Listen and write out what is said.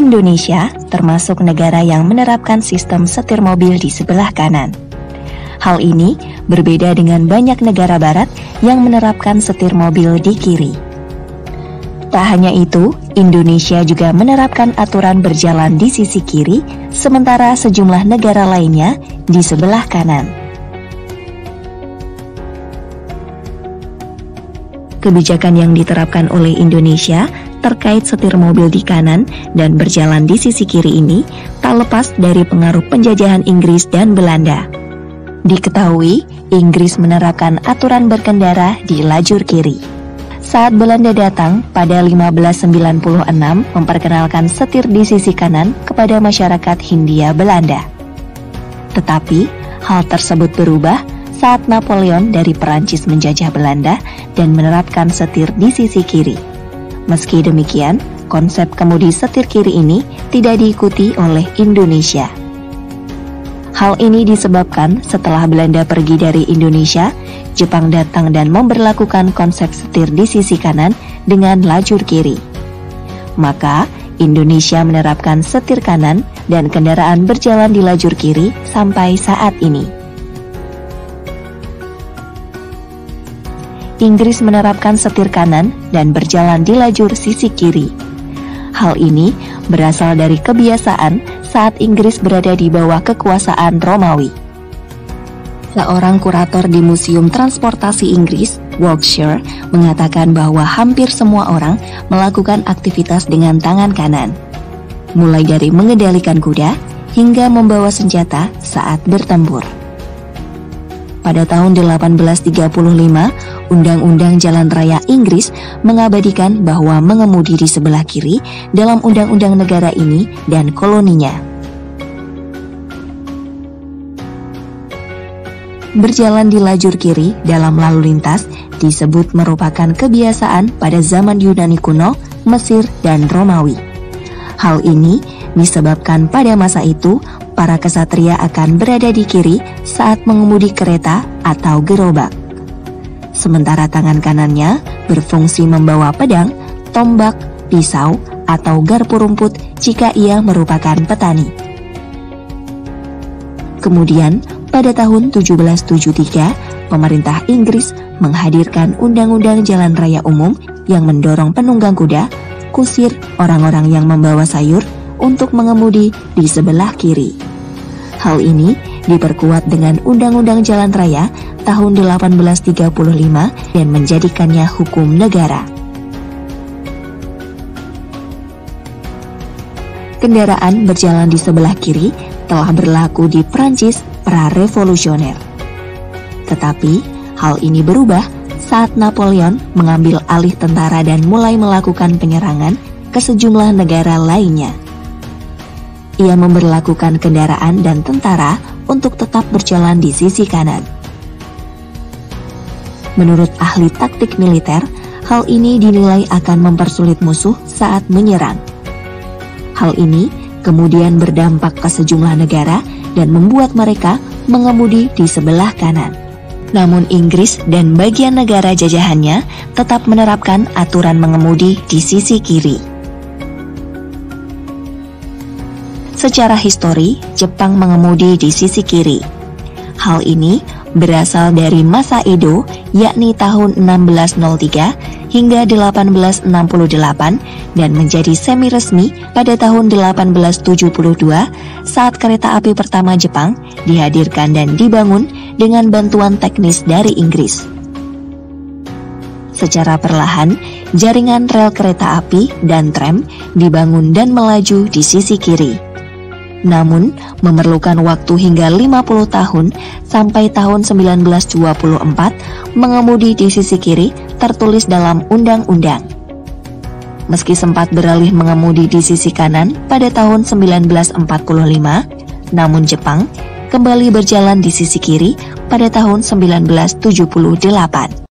Indonesia termasuk negara yang menerapkan sistem setir mobil di sebelah kanan. Hal ini berbeda dengan banyak negara barat yang menerapkan setir mobil di kiri. Tak hanya itu, Indonesia juga menerapkan aturan berjalan di sisi kiri, sementara sejumlah negara lainnya di sebelah kanan. Kebijakan yang diterapkan oleh Indonesia terkait setir mobil di kanan dan berjalan di sisi kiri ini tak lepas dari pengaruh penjajahan Inggris dan Belanda. Diketahui, Inggris menerapkan aturan berkendara di lajur kiri. Saat Belanda datang pada 1596 memperkenalkan setir di sisi kanan kepada masyarakat Hindia Belanda. Tetapi, hal tersebut berubah saat Napoleon dari Perancis menjajah Belanda dan menerapkan setir di sisi kiri. Meski demikian, konsep kemudi setir kiri ini tidak diikuti oleh Indonesia. Hal ini disebabkan setelah Belanda pergi dari Indonesia, Jepang datang dan memberlakukan konsep setir di sisi kanan dengan lajur kiri. Maka, Indonesia menerapkan setir kanan dan kendaraan berjalan di lajur kiri sampai saat ini. Inggris menerapkan setir kanan dan berjalan di lajur sisi kiri. Hal ini berasal dari kebiasaan saat Inggris berada di bawah kekuasaan Romawi. Seorang kurator di Museum Transportasi Inggris, Wiltshire, mengatakan bahwa hampir semua orang melakukan aktivitas dengan tangan kanan, mulai dari mengendalikan kuda hingga membawa senjata saat bertempur. Pada tahun 1835, Undang-Undang Jalan Raya Inggris mengabadikan bahwa mengemudi di sebelah kiri dalam undang-undang negara ini dan koloninya. Berjalan di lajur kiri dalam lalu lintas disebut merupakan kebiasaan pada zaman Yunani kuno, Mesir, dan Romawi. Hal ini disebabkan pada masa itu para kesatria akan berada di kiri saat mengemudi kereta atau gerobak. Sementara tangan kanannya berfungsi membawa pedang, tombak, pisau, atau garpu rumput jika ia merupakan petani. Kemudian, pada tahun 1773, pemerintah Inggris menghadirkan Undang-Undang Jalan Raya Umum yang mendorong penunggang kuda, kusir orang-orang yang membawa sayur untuk mengemudi di sebelah kiri. Hal ini diperkuat dengan Undang-Undang Jalan Raya tahun 1835 dan menjadikannya hukum negara. Kendaraan berjalan di sebelah kiri telah berlaku di Prancis pra-revolusioner. Tetapi, hal ini berubah saat Napoleon mengambil alih tentara dan mulai melakukan penyerangan ke sejumlah negara lainnya. Ia memberlakukan kendaraan dan tentara untuk tetap berjalan di sisi kanan. Menurut ahli taktik militer, hal ini dinilai akan mempersulit musuh saat menyerang. Hal ini kemudian berdampak ke sejumlah negara dan membuat mereka mengemudi di sebelah kanan. Namun Inggris dan bagian negara jajahannya tetap menerapkan aturan mengemudi di sisi kiri. Secara histori, Jepang mengemudi di sisi kiri. Hal ini berasal dari masa Edo, yakni tahun 1603 hingga 1868 dan menjadi semi resmi pada tahun 1872 saat kereta api pertama Jepang dihadirkan dan dibangun dengan bantuan teknis dari Inggris. Secara perlahan, jaringan rel kereta api dan tram dibangun dan melaju di sisi kiri. Namun, memerlukan waktu hingga 50 tahun sampai tahun 1924 mengemudi di sisi kiri tertulis dalam undang-undang. Meski sempat beralih mengemudi di sisi kanan pada tahun 1945, namun Jepang kembali berjalan di sisi kiri pada tahun 1978.